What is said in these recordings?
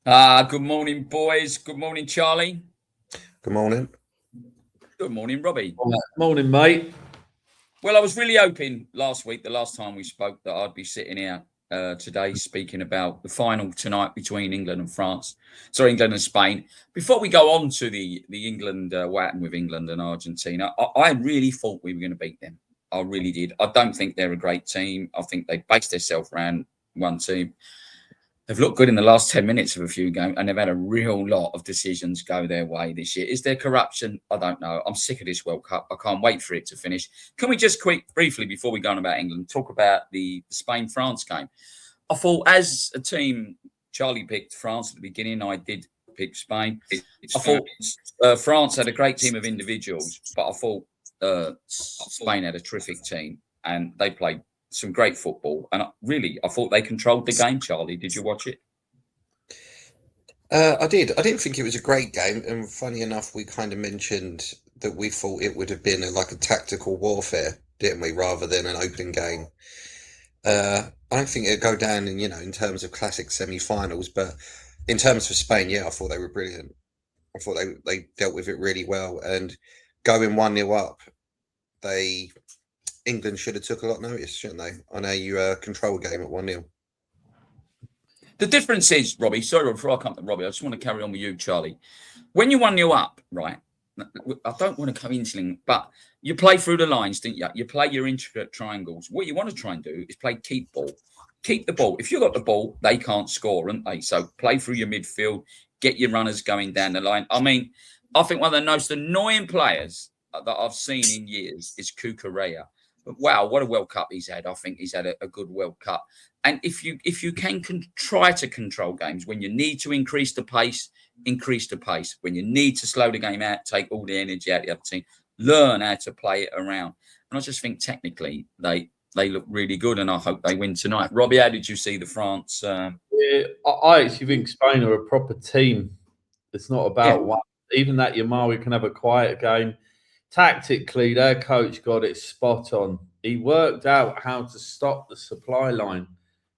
Good morning, boys. Good morning, Charlie. Good morning. Good morning, Robbie. Morning, mate. Well, I was really hoping last week, the last time we spoke, that I'd be sitting here today speaking about the final tonight between England and France. Sorry, England and Spain. Before we go on to the England, what happened with England and Argentina, I really thought we were going to beat them. I really did. I don't think they're a great team. I think they based themselves around one team. They've looked good in the last 10 minutes of a few games, and they've had a real lot of decisions go their way this year. Is there corruption? I don't know. I'm sick of this World Cup. I can't wait for it to finish. Can we just briefly, before we go on about England, talk about the Spain-France game? I thought as a team, Charlie picked France at the beginning. I did pick Spain. I thought France had a great team of individuals, but I thought Spain had a terrific team, and they played some great football, and I thought they controlled the game. Charlie, did you watch it? I did. I didn't think it was a great game, and funny enough, we kind of mentioned that we thought it would have been like a tactical warfare, didn't we, rather than an open game. I don't think it'd go down in terms of classic semi-finals, but in terms of Spain, yeah, I thought they were brilliant. I thought they dealt with it really well, and going 1-0 up, England should have took a lot of notice, shouldn't they, on a control game at 1-0. The difference is, Robbie, sorry, before I come to Robbie, I just want to carry on with you, Charlie. When you're 1-0 up, right, I don't want to come into, but you play through the lines, didn't you? You play your intricate triangles. What you want to try and do is play keep ball. Keep the ball. If you've got the ball, they can't score, aren't they? So play through your midfield, get your runners going down the line. I mean, I think one of the most annoying players that I've seen in years is Cucurella. Wow, what a World Cup he's had. I think he's had a good World Cup. And if you can try to control games, when you need to increase the pace. When you need to slow the game out, take all the energy out of the other team, learn how to play it around. And I just think technically they look really good, and I hope they win tonight. Robbie, how did you see the France? Yeah, I actually think Spain are a proper team. It's not about one. Even that Yamawi can have a quiet game. Tactically, their coach got it spot on. He worked out how to stop the supply line,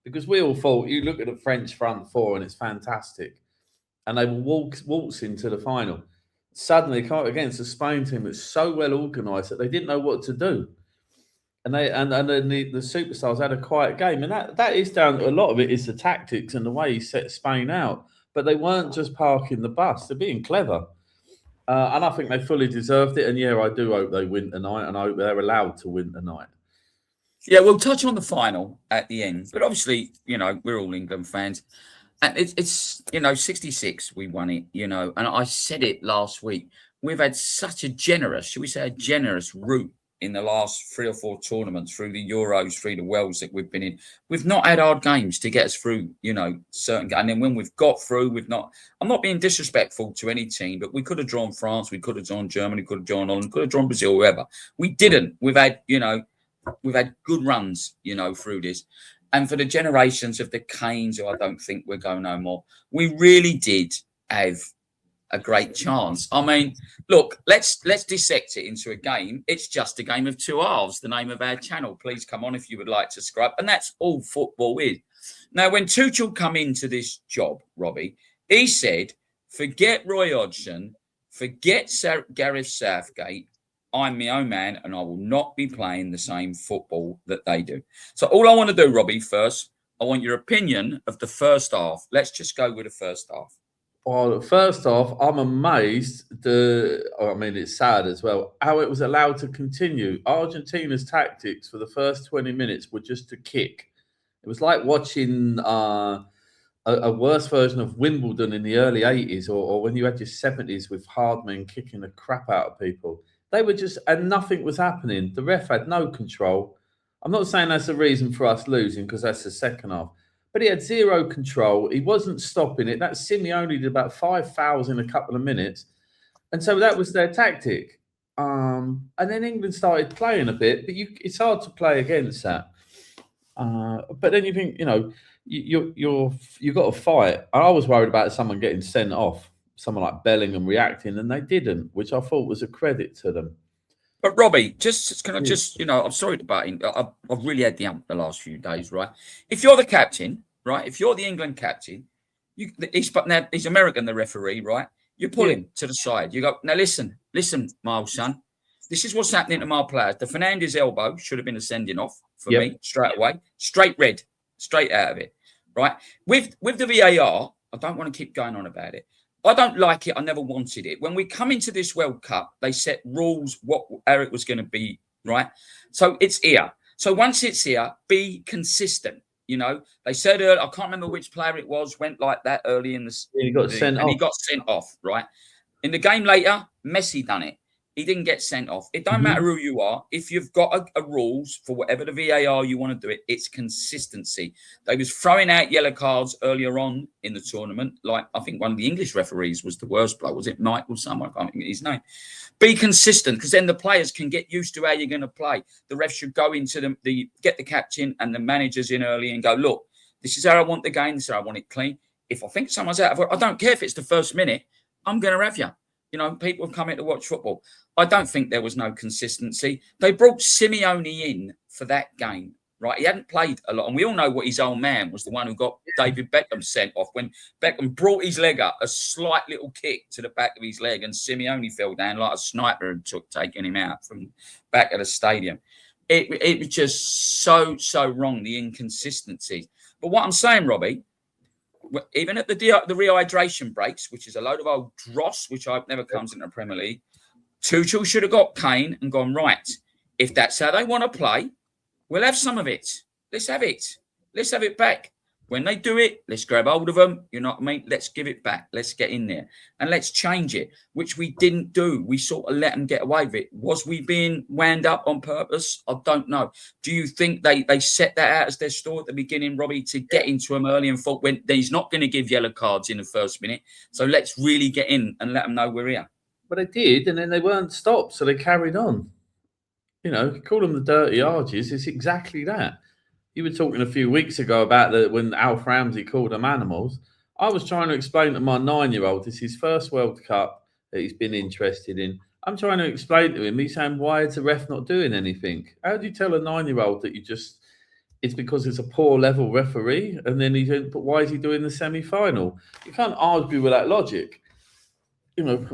because we all thought, you look at the French front four and it's fantastic, and they will waltz into the final. Suddenly, against a Spain team that's so well organised that they didn't know what to do, and then the superstars had a quiet game, and that is down to a lot of it is the tactics and the way he set Spain out. But they weren't just parking the bus; they're being clever. And I think they fully deserved it. And yeah, I do hope they win tonight, and I hope they're allowed to win tonight. Yeah, we'll touch on the final at the end. But obviously, we're all England fans. And it's 66, we won it, and I said it last week. We've had such a generous route in the last 3 or 4 tournaments, through the Euros, through the Worlds that we've been in. We've not had hard games to get us through, certain. And then when we've got through, I'm not being disrespectful to any team, but we could have drawn France, we could have drawn Germany, could have drawn Holland, could have drawn Brazil, whoever. We didn't. We've had good runs, through this. And for the generations of the Canes, who I don't think we'll go no more, we really did have a great chance. I mean, look, let's dissect it into a game. It's just a game of two halves. The name of our channel. Please come on if you would like to subscribe. And that's all football is. Now, when Touchel come into this job, Robbie, he said, forget Roy Hodgson, forget Gareth Southgate. I'm my own man, and I will not be playing the same football that they do. So all I want to do, Robbie, first, I want your opinion of the first half. Let's just go with the first half. Well, first off, I'm amazed. It's sad as well how it was allowed to continue. Argentina's tactics for the first 20 minutes were just to kick. It was like watching a worse version of Wimbledon in the early 80s, or when you had your 70s with hardmen kicking the crap out of people. They were just, and nothing was happening. The ref had no control. I'm not saying that's the reason for us losing, because that's the second half. But he had zero control. He wasn't stopping it. That Simeone did about 5 fouls in a couple of minutes. And so that was their tactic. And then England started playing a bit, but it's hard to play against that. But then you think, you've got to fight. I was worried about someone getting sent off, someone like Bellingham reacting, and they didn't, which I thought was a credit to them. But Robbie, I'm sorry to butt in. I've really had the last few days, right? If you're the captain, right? If you're the England captain, He's American, the referee, right? You pull him to the side. You go, now listen, my old son. This is what's happening to my players. The Fernandes elbow should have been a sending off for me straight away. Straight red, straight out of it, right? With the VAR, I don't want to keep going on about it. I don't like it. I never wanted it. When we come into this World Cup, they set rules how it was going to be, right? So it's here. So once it's here, be consistent. You know, they said earlier, I can't remember which player it was, went like that early in the. He got sent off. He got sent off, right? In the game later, Messi done it. He didn't get sent off. It don't matter who you are. If you've got a rules for whatever the VAR you want to do it, it's consistency. They was throwing out yellow cards earlier on in the tournament. Like, I think one of the English referees was the worst bloke. Was it Michael someone? I can't think of his name. Be consistent, because then the players can get used to how you're going to play. The refs should go into get the captain and the managers in early and go, look, this is how I want the game. This is how I want it clean. If I think someone's out of it, I don't care if it's the first minute. I'm going to have you. You know, people have come in to watch football. I don't think there was no consistency. They brought Simeone in for that game, right? He hadn't played a lot. And we all know what his old man was, the one who got David Beckham sent off when Beckham brought his leg up, a slight little kick to the back of his leg, and Simeone fell down like a sniper and taking him out from back of the stadium. It was just so wrong, the inconsistency. But what I'm saying, Robbie, even at the rehydration breaks, which is a load of old dross, which never comes into the Premier League, Touchel should have got Kane and gone, right, if that's how they want to play, we'll have some of it. Let's have it. Let's have it back. When they do it, let's grab hold of them. You know what I mean? Let's give it back. Let's get in there and let's change it, which we didn't do. We sort of let them get away with it. Was we being wound up on purpose? I don't know. Do you think they set that out as their story at the beginning, Robbie, to get into them early and thought, when he's not going to give yellow cards in the first minute, so let's really get in and let them know we're here? But they did, and then they weren't stopped, so they carried on. You know, you call them the dirty arges. It's exactly that. You were talking a few weeks ago about when Alf Ramsey called them animals. I was trying to explain to my 9-year-old, this is his first World Cup that he's been interested in. I'm trying to explain to him, he's saying, why is the ref not doing anything? How do you tell a 9-year-old that it's because it's a poor level referee? And then but why is he doing the semi-final? You can't argue with that logic. You know,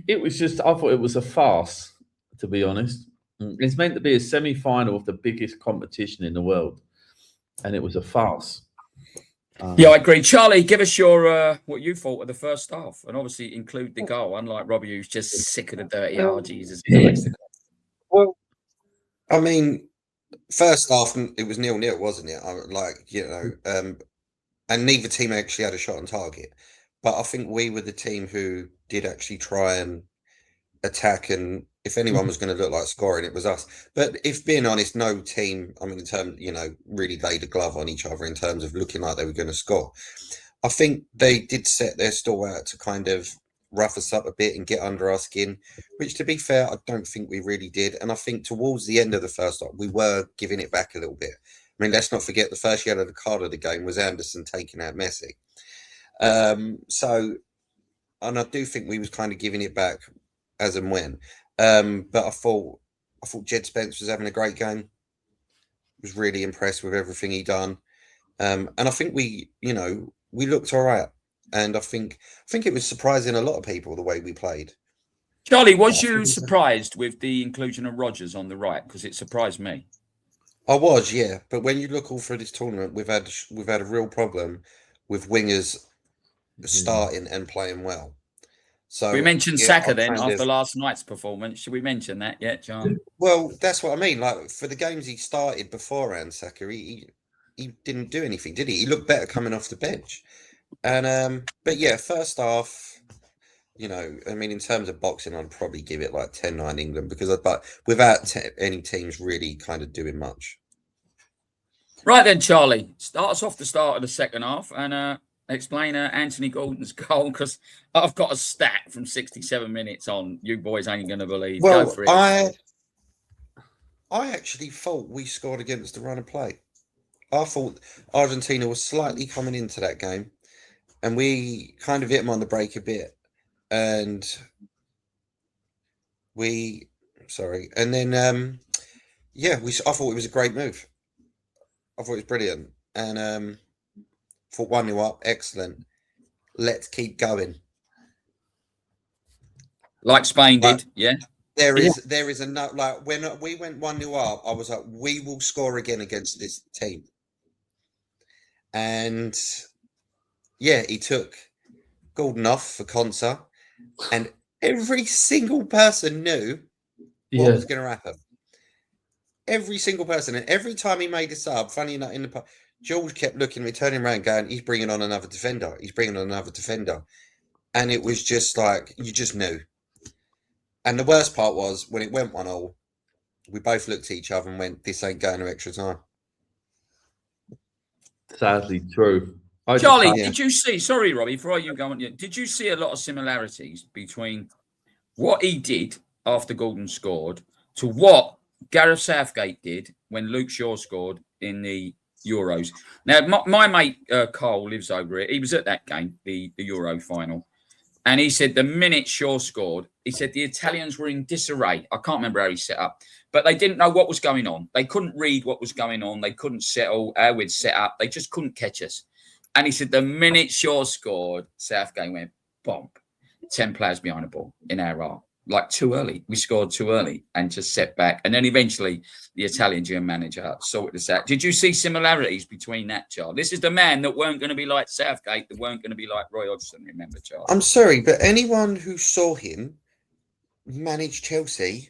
it was just, I thought it was a farce, to be honest. It's meant to be a semi-final of the biggest competition in the world, and it was a farce. Yeah, I agree. Charlie, give us your what you thought of the first half, and obviously include the goal, unlike Robbie, who's just sick of the dirty RGs as he likes to call. Well, I mean, first half, it was 0-0, wasn't it? And neither team actually had a shot on target. But I think we were the team who did actually try and attack, and if anyone was going to look like scoring, it was us. But if being honest, no team, I mean, in terms, really laid a glove on each other in terms of looking like they were going to score. I think they did set their stall out to kind of rough us up a bit and get under our skin, which, to be fair, I don't think we really did. And I think towards the end of the first half, we were giving it back a little bit. I mean, let's not forget the first yellow card of the game was Anderson taking out Messi. And I do think we was kind of giving it back as and when. But I thought Jed Spence was having a great game. Was really impressed with everything he done. And I think we looked all right. And I think it was surprising a lot of people the way we played. Charlie, was you surprised with the inclusion of Rodgers on the right? Because it surprised me. I was, yeah. But when you look all through this tournament, we've had a real problem with wingers starting and playing well. So we mentioned Saka then after last night's performance. Should we mention that yet, John? Well, that's what I mean. Like, for the games he started beforehand, Saka, he didn't do anything, did he? He looked better coming off the bench. And but yeah, first half, I mean, in terms of boxing, I'd probably give it like 10-9 England, but without any teams really kind of doing much. Right then, Charlie, start us off the start of the second half and explain Anthony Gordon's goal, because I've got a stat from 67 minutes on. You boys ain't going to believe. Well, go for it. I actually thought we scored against the run of play. I thought Argentina was slightly coming into that game, and we kind of hit them on the break a bit. And I thought it was a great move. I thought it was brilliant. And thought 1-0 up, excellent. let's keep going. Like Spain Like, did, yeah. There is enough. Like when we went 1-0 up, I was like, we will score again against this team. And yeah, he took Gordon off for Consa, and every single person knew what was going to happen. Every single person, and every time he made a sub, funny enough, George kept looking at me, turning around, going, "He's bringing on another defender. He's bringing on another defender," and it was just like you just knew. And the worst part was when it went 1-0, we both looked at each other and went, "This ain't going to extra time." Sadly true. Charlie, did you see? Sorry, Robbie, before you go on, did you see a lot of similarities between what he did after Gordon scored to what Gareth Southgate did when Luke Shaw scored in the Euros? Now, my mate Carl lives over it. He was at that game, the Euro final. And he said the minute Shaw scored, he said the Italians were in disarray. I can't remember how he set up, but they didn't know what was going on. They couldn't read what was going on. They couldn't settle how we'd set up. They just couldn't catch us. And he said the minute Shaw scored, Southgate went, bomb. 10 players behind the ball in our half. Like too early. We scored too early and just set back. And then eventually the Italian GM manager sorted this out. Did you see similarities between that, Charles? This is the man that weren't going to be like Southgate, that weren't going to be like Roy Hodgson, remember, Charles? I'm sorry, but anyone who saw him manage Chelsea,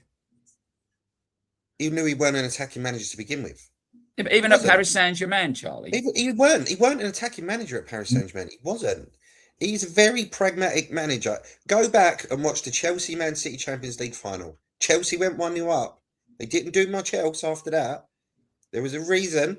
he knew he weren't an attacking manager to begin with. Yeah, but even at Paris Saint-Germain, Charlie. He weren't an attacking manager at Paris Saint-Germain. He wasn't. He's a very pragmatic manager. Go back and watch the Chelsea-Man City Champions League final. Chelsea went 1-0 up. They didn't do much else after that. There was a reason,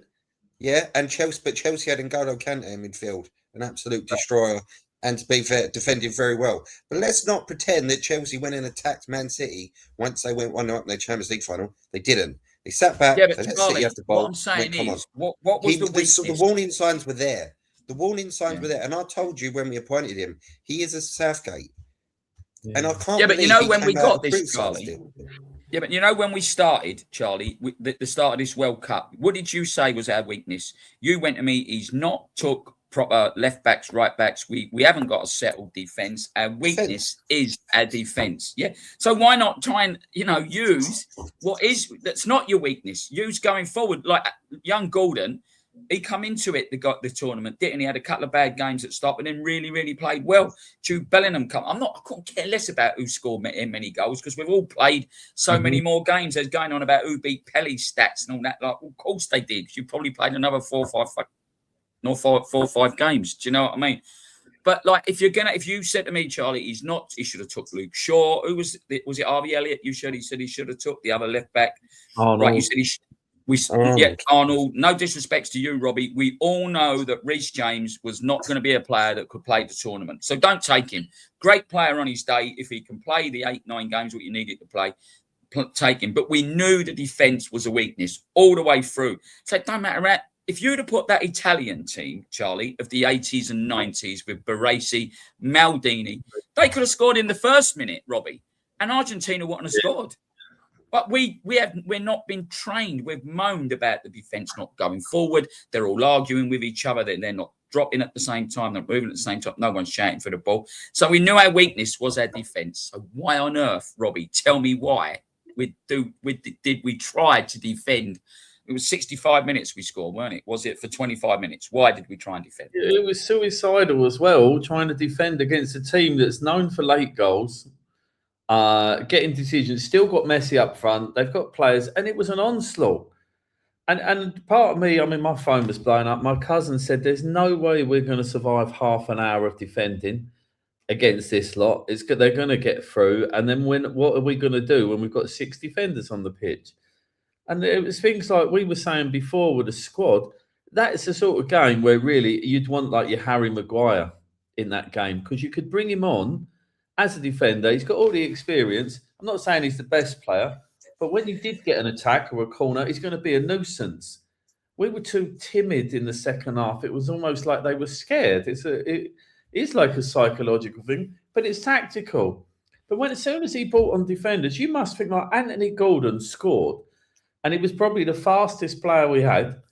yeah. And Chelsea had N'Golo Kante in midfield, an absolute destroyer, and to be fair, defended very well. But let's not pretend that Chelsea went and attacked Man City once they went 1-0 up in their Champions League final. They didn't. They sat back. Yeah, but they let Charlie, City have the ball. what I'm saying is, what was the weakness? The warning signs were there. The warning signs were there, and I told you when we appointed him, he is a Southgate, and I can't. Yeah, but you know when we got this, criticized Charlie. Yeah, but you know when we started, Charlie, the start of this World Cup. What did you say was our weakness? You went to me. He's not took proper left backs, right backs. We haven't got a settled defense. Our weakness is our defense. Yeah. So why not try and use that's not your weakness. Use going forward, like young Gordon. He come into it, the tournament, didn't he? Had a couple of bad games at stop and then really, really played well. Jude Bellingham come. I couldn't care less about who scored many goals because we've all played so many more games. There's going on about who beat Pelly's stats and all that. Like, of course they did. You probably played another 4 or 5 games. Do you know what I mean? But like, if you said to me, Charlie, he should have took Luke Shaw. Who was it? Harvey Elliott? You said he should have took the other left back. Oh, no. Right? You said Arnold. No disrespects to you, Robbie. We all know that Reece James was not going to be a player that could play the tournament. So don't take him. Great player on his day. If he can play the 8-9 games what you needed to play, take him. But we knew the defence was a weakness all the way through. So it don't matter. If you'd have put that Italian team, Charlie, of the 80s and 90s with Baresi, Maldini, they could have scored in the first minute, Robbie, and Argentina wouldn't have scored. But we're not been trained. We've moaned about the defence not going forward. They're all arguing with each other. They're not dropping at the same time. They're moving at the same time. No one's shouting for the ball. So we knew our weakness was our defence. So why on earth, Robbie? Tell me why did we try to defend? It was 65 minutes we scored, weren't it? Was it for 25 minutes? Why did we try and defend? It was suicidal as well, trying to defend against a team that's known for late goals. Getting decisions, still got Messi up front. They've got players, and it was an onslaught. And part of me, I mean, my phone was blown up. My cousin said, "There's no way we're going to survive half an hour of defending against this lot. They're going to get through, and then what are we going to do when we've got 6 defenders on the pitch?" And it was things like we were saying before with the squad. That's the sort of game where really you'd want like your Harry Maguire in that game because you could bring him on as a defender. He's got all the experience. I'm not saying he's the best player, but when you did get an attack or a corner, he's going to be a nuisance. We were too timid in the second half. It was almost like they were scared. It is like a psychological thing, but it's tactical. But as soon as he brought on defenders, you must think like Anthony Gordon scored, and he was probably the fastest player we had.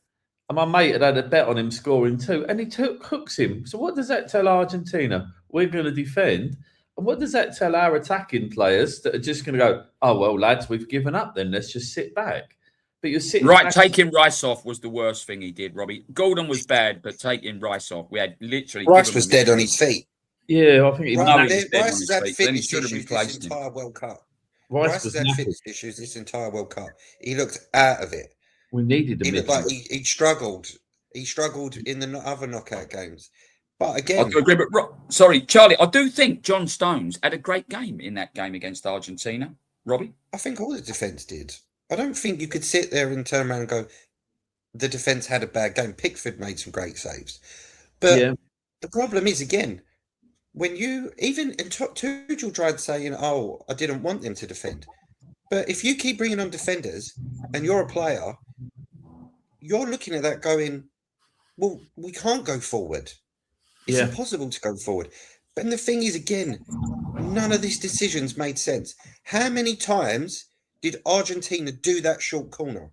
And my mate had a bet on him scoring 2, and he hooks him. So what does that tell Argentina? We're going to defend. And what does that tell our attacking players that are just going to go, oh, well, lads, we've given up then. Let's just sit back. But you're sitting Right, back. taking Rice off was the worst thing he did, Robbie. Gordon was bad, but taking Rice off, we had literally... Rice was dead on his feet. Yeah, I think he was. Rice has had fitness issues this entire World Cup. Rice has had fitness issues this entire World Cup. He looked out of it. We needed him. He looked like he struggled. He struggled in the other knockout games. But again... I do agree, but sorry, Charlie, I do think John Stones had a great game in that game against Argentina. Robbie? I think all the defence did. I don't think you could sit there and turn around and go, the defence had a bad game. Pickford made some great saves. But the problem is, again, when you... Even Touchel tried saying, oh, I didn't want them to defend. But if you keep bringing on defenders and you're a player, you're looking at that going, well, we can't go forward. It's impossible to go forward. But the thing is, again, none of these decisions made sense. How many times did Argentina do that short corner?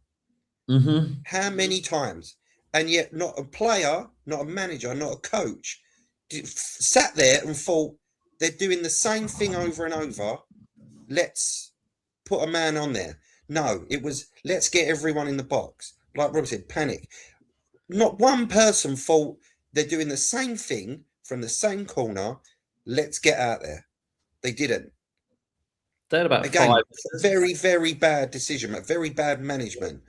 How many times? And yet not a player, not a manager, not a coach sat there and thought they're doing the same thing over and over. Let's put a man on there. No, it was let's get everyone in the box. Like Rob said, panic. Not one person thought they're doing the same thing from the same corner. Let's get out there. They didn't. They had about again, 5. Very, very bad decision, very bad management.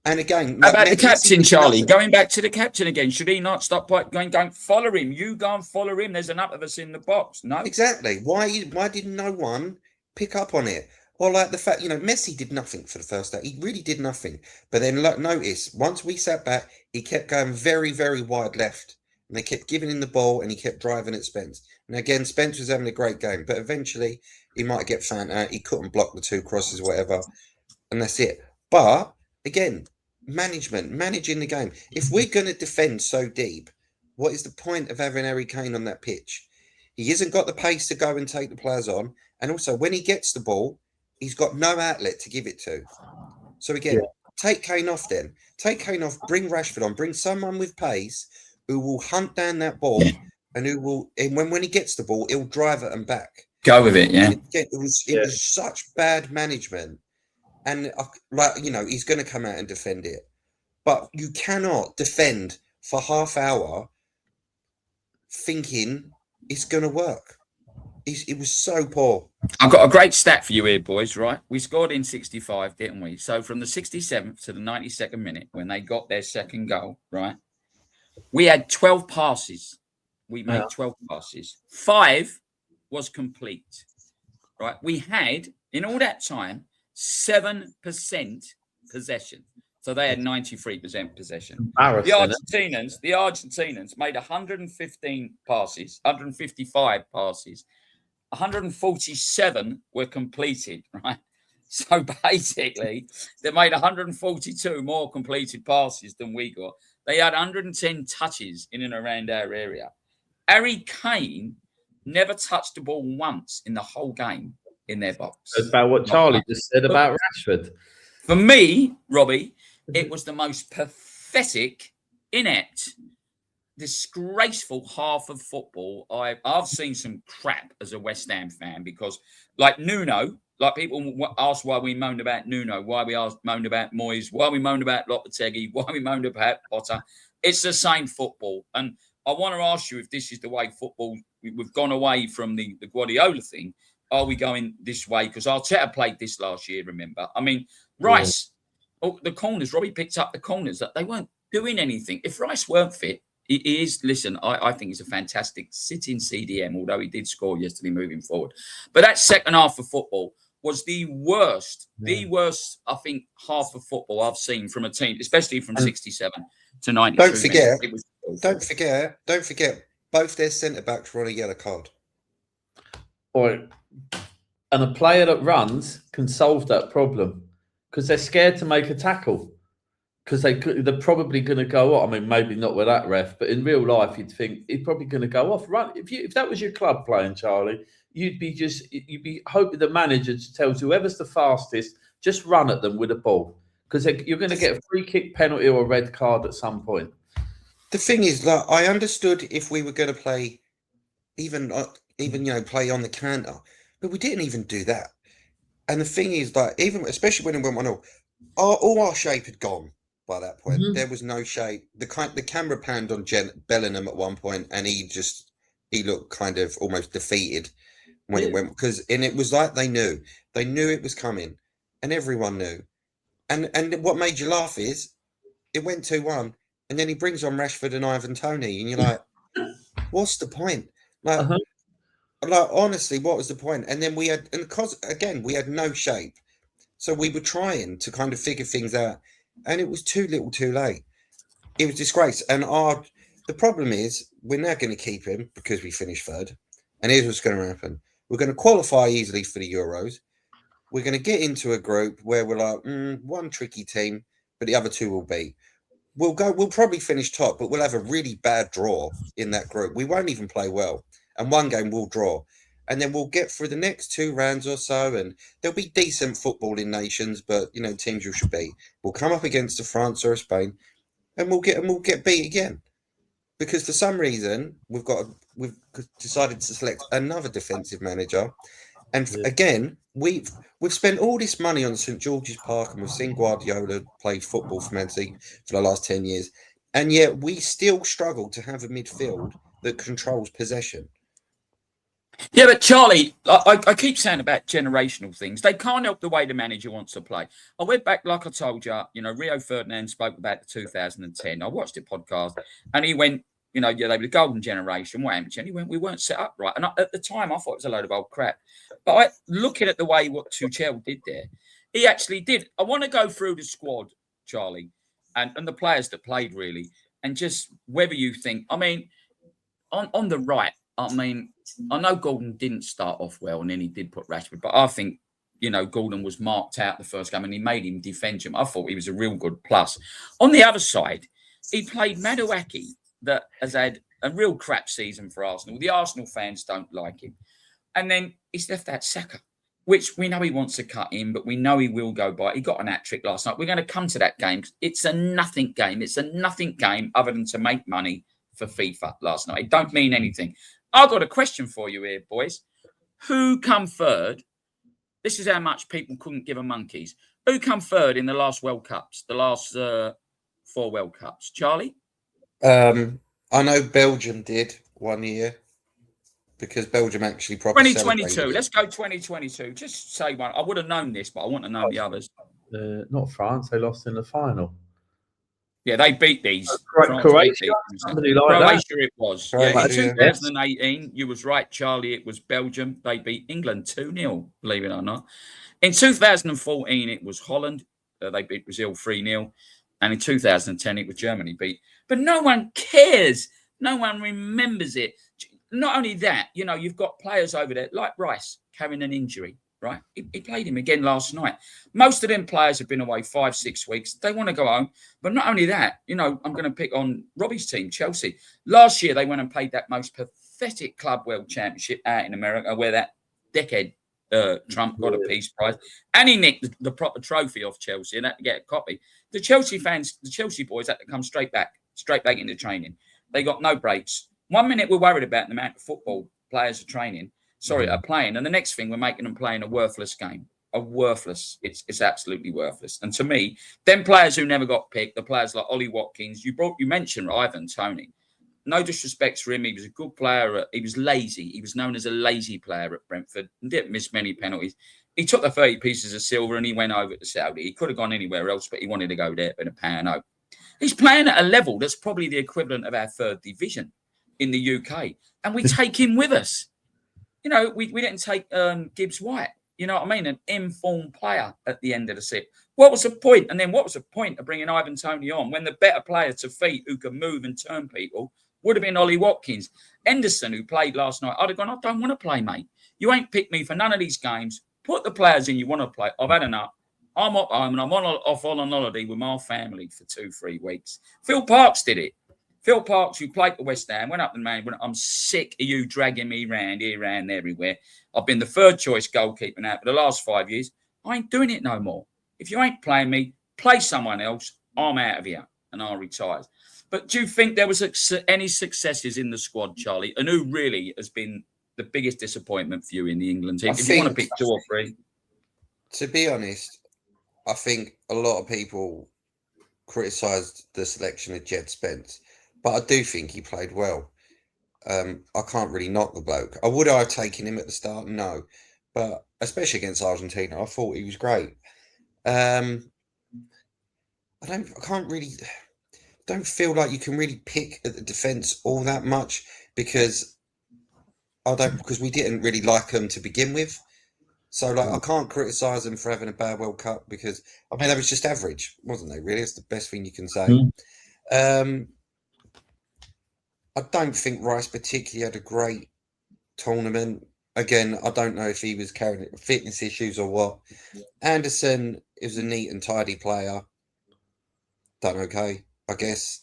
And again, how about the captain, Charlie? Going back to the captain again, should he not stop going, follow him? You go and follow him. There's enough of us in the box. No, exactly. Why did no one pick up on it? Or like the fact, Messi did nothing for the first day. He really did nothing. But then notice, once we sat back, he kept going very, very wide left. And they kept giving him the ball and he kept driving at Spence. And again, Spence was having a great game. But eventually, he might get found out. He couldn't block the 2 crosses, whatever. And that's it. But, again, managing the game. If we're going to defend so deep, what is the point of having Harry Kane on that pitch? He hasn't got the pace to go and take the players on. And also, when he gets the ball, he's got no outlet to give it to. So again, take Kane off then. Take Kane off, bring Rashford on, bring someone with pace who will hunt down that ball and who will, and when he gets the ball, he'll drive it and back. Go with it, yeah. It was such bad management. And, he's going to come out and defend it. But you cannot defend for half hour thinking it's going to work. It was so poor. I've got a great stat for you here, boys, right? We scored in 65, didn't we? So from the 67th to the 92nd minute, when they got their second goal, right? We had 12 passes. We made 12 passes. 5 was complete, right? We had, in all that time, 7% possession. So they had 93% possession. The Argentinians made 115 passes, 155 passes. 147 were completed, right? So basically, they made 142 more completed passes than we got. They had 110 touches in and around our area. Harry Kane never touched the ball once in the whole game in their box. That's about what Charlie just said about Rashford. For me, Robbie, it was the most pathetic, inept, disgraceful half of football. I've seen some crap as a West Ham fan because, like Nuno, like people ask why we moaned about Nuno, why we moaned about Moyes, why we moaned about Lopetegui, why we moaned about Potter. It's the same football. And I want to ask you if this is the way football, we've gone away from the Guardiola thing. Are we going this way? Because Arteta played this last year, remember? I mean, Rice, the corners, Robbie picked up the corners. They weren't doing anything. If Rice weren't fit, he is, listen, I think he's a fantastic sitting CDM, although he did score yesterday moving forward. But that second half of football was the worst, I think, half of football I've seen from a team, especially from 67 to 92. Don't forget, both their centre-backs were on a yellow card. And a player that runs can solve that problem because they're scared to make a tackle. Because they're probably going to go off. I mean, maybe not with that ref, but in real life, you'd think he's probably going to go off. Run if that was your club playing, Charlie, you'd be hoping the manager tells whoever's the fastest, just run at them with a ball. because you're going to get a free kick, penalty, or a red card at some point. The thing is, like, I understood if we were going to play, even play on the counter, but we didn't even do that. And the thing is, like, even especially when it went 1-0, all our shape had gone by that point. Mhm. There was no shape. The camera panned on Bellingham at one point, and he looked kind of almost defeated when it went, and it was like they knew it was coming, and everyone knew. And what made you laugh is it went 2-1, and then he brings on Rashford and Ivan Toney, and you're like, what's the point? Like, like honestly, what was the point? And then we had, and because again we had no shape, so we were trying to kind of figure things out, and it was too little, too late. It was disgrace. And the problem is we're now going to keep him because we finished third, and here's what's going to happen: we're going to qualify easily for the Euros. We're going to get into a group where we're like one tricky team, but the other two will beat. We'll probably finish top, but we'll have a really bad draw in that group. We won't even play well, and one game we'll draw, and then we'll get through the next 2 rounds or so, and there'll be decent footballing nations, but teams you should beat. We'll come up against a France or a Spain, and we'll get beat again, because for some reason we've decided to select another defensive manager, and again we've spent all this money on St George's Park, and we've seen Guardiola play football for Man City for the last 10 years, and yet we still struggle to have a midfield that controls possession. Yeah, but Charlie, I keep saying about generational things. They can't help the way the manager wants to play. I went back, like I told you, Rio Ferdinand spoke about the 2010. I watched the podcast, and he went, they were the golden generation. What happened? And he went, we weren't set up right. And at the time, I thought it was a load of old crap. But looking at the way what Touchel did there, he actually did. I want to go through the squad, Charlie, and the players that played, really, and just whether you think, I mean, on the right, I mean, I know Gordon didn't start off well, and then he did put Rashford, but I think, Gordon was marked out the first game, and he made him defend him. I thought he was a real good plus. On the other side, he played Madueke, that has had a real crap season for Arsenal. The Arsenal fans don't like him. And then he's left out Saka, which we know he wants to cut in, but we know he will go by. He got an hat-trick last night. We're going to come to that game. It's a nothing game. It's a nothing game other than to make money for FIFA last night. It don't mean anything. I've got a question for you here, boys. Who come third? This is how much people couldn't give a monkeys. Who come third in the last World Cups, the last 4 World Cups? Charlie? I know Belgium did one year, because Belgium actually probably 2022. Let's go 2022. Just say one. I would have known this, but I want to know the others. Not France. They lost in the final. Yeah, they beat these. Croatia, somebody like Croatia that. It was. Croatia, In 2018, you was right, Charlie. It was Belgium. They beat England 2-0, believe it or not. In 2014, it was Holland. They beat Brazil 3-0. And in 2010, it was Germany beat. But no one cares. No one remembers it. Not only that, you've got players over there like Rice carrying an injury. Right, he played him again last night. Most of them players have been away 5-6 weeks. They want to go home. But not only that, I'm going to pick on Robbie's team, Chelsea. Last year, they went and played that most pathetic Club World Championship out in America, where that dickhead Trump got a Peace Prize. And he nicked the proper trophy off Chelsea and had to get a copy. The Chelsea fans, the Chelsea boys had to come straight back into training. They got no breaks. 1 minute, we're worried about the amount of football players are training. Are playing. And the next thing, we're making them play in a worthless game. It's absolutely worthless. And to me, them players who never got picked, the players like Ollie Watkins, you mentioned Ivan Toney. No disrespect for him. He was a good player. He was lazy. He was known as a lazy player at Brentford and didn't miss many penalties. He took the 30 pieces of silver and he went over to Saudi. He could have gone anywhere else, but he wanted to go there in a pound. He's playing at a level that's probably the equivalent of our 3rd division in the UK. And we take him with us. We didn't take Gibbs White, you know what I mean? An informed player at the end of the set. What was the point? And then what was the point of bringing Ivan Toney on when the better player to feet who can move and turn people would have been Ollie Watkins? Henderson, who played last night, I'd have gone, I don't want to play, mate. You ain't picked me for none of these games. Put the players in you want to play. I've had enough. I'm up home and I'm off on holiday with my family for 2-3 weeks. Phil Parkes did it. Phil Parkes, who played for West Ham, went up to the man, went, I'm sick of you dragging me round here, round, everywhere. I've been the 3rd choice goalkeeper now for the last 5 years. I ain't doing it no more. If you ain't playing me, play someone else. I'm out of here and I retire. But do you think there was any successes in the squad, Charlie? And who really has been the biggest disappointment for you in the England team? If you want to pick 2 or 3. To be honest, I think a lot of people criticised the selection of Jed Spence, but I do think he played well. I can't really knock the bloke. Would I have taken him at the start? No. But especially against Argentina, I thought he was great. I don't feel like you can really pick at the defence all that much because we didn't really like them to begin with. So I can't criticise them for having a bad World Cup because they was just average, wasn't they? Really, it's the best thing you can say. I don't think Rice particularly had a great tournament. Again, I don't know if he was carrying fitness issues or what. Anderson is a neat and tidy player. Done okay, I guess.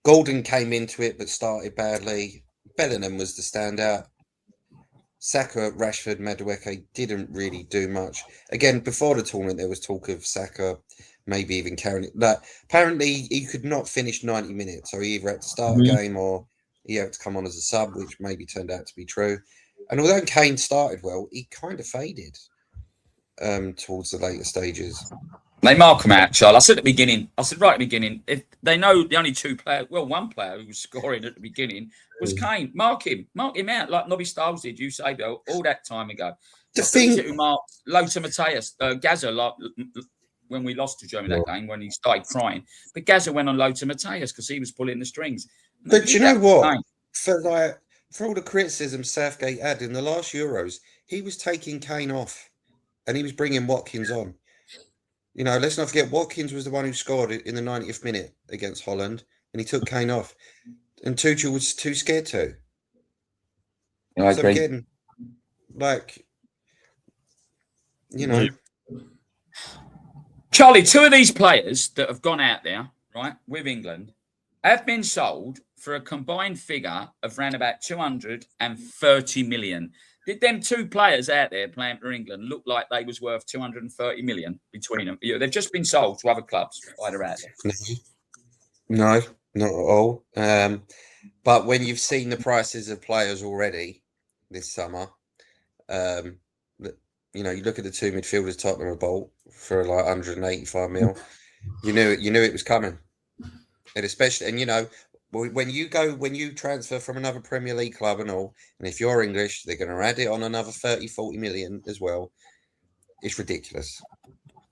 Golden came into it but started badly. Bellingham was the standout. Saka, Rashford, Madueke didn't really do much. Again, before the tournament, there was talk of Saka maybe even carrying it. Apparently, he could not finish 90 minutes, so he either had to start a game or he had to come on as a sub, which maybe turned out to be true. And although Kane started well, he kind of faded towards the later stages. They mark him out, Charles. I said right at the beginning, if they know the only 2 players, one player who was scoring at the beginning was Kane. Mark him out like Nobby Stiles did. You say all that time ago. The thing who marked Lothar Matthäus, Gaza, when we lost to Germany that game, when he started crying. But Gaza went on Lothar Matthäus because he was pulling the strings. But do you know what? For all the criticism Southgate had in the last Euros, he was taking Kane off and he was bringing Watkins on. Let's not forget Watkins was the one who scored in the 90th minute against Holland and he took Kane off. And Touchel was too scared to. I agree. Again, Charlie, 2 of these players that have gone out there, right, with England, have been sold for a combined figure of around about 230 million. Did them 2 players out there playing for England look like they was worth 230 million between them? They've just been sold to other clubs either out there. No, not at all. But when you've seen the prices of players already this summer, you look at the 2 midfielders Tottenham have bought for 185 mil. You knew it was coming, and especially when you transfer from another Premier League club and all, and if you're English, they're going to add it on another 30-40 million as well. It's ridiculous.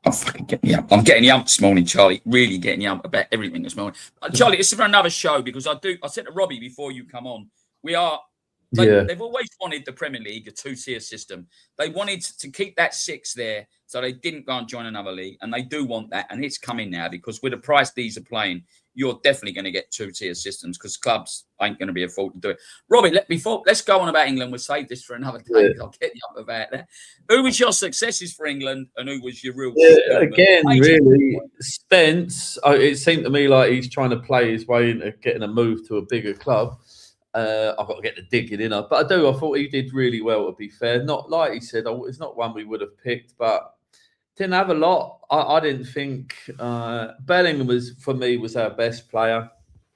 I'm getting the ump this morning, Charlie. Really getting the ump about everything this morning. Charlie, this is for another show because I said to Robbie before you come on, they've always wanted the Premier League, a 2-tier system. They wanted to keep that 6 there so they didn't go and join another league. And they do want that. And it's coming now because with the price these are playing, you're definitely going to get 2-tier systems because clubs ain't going to be able to do it. Robbie, let's go on about England. We'll save this for another day. I'll get you up about that. Who was your successes for England and who was your real... really, Spence, it seemed to me like he's trying to play his way into getting a move to a bigger club. I've got to get the digging in. But I thought he did really well, to be fair. Not like he said, it's not one we would have picked, but didn't have a lot. I didn't think Bellingham was our best player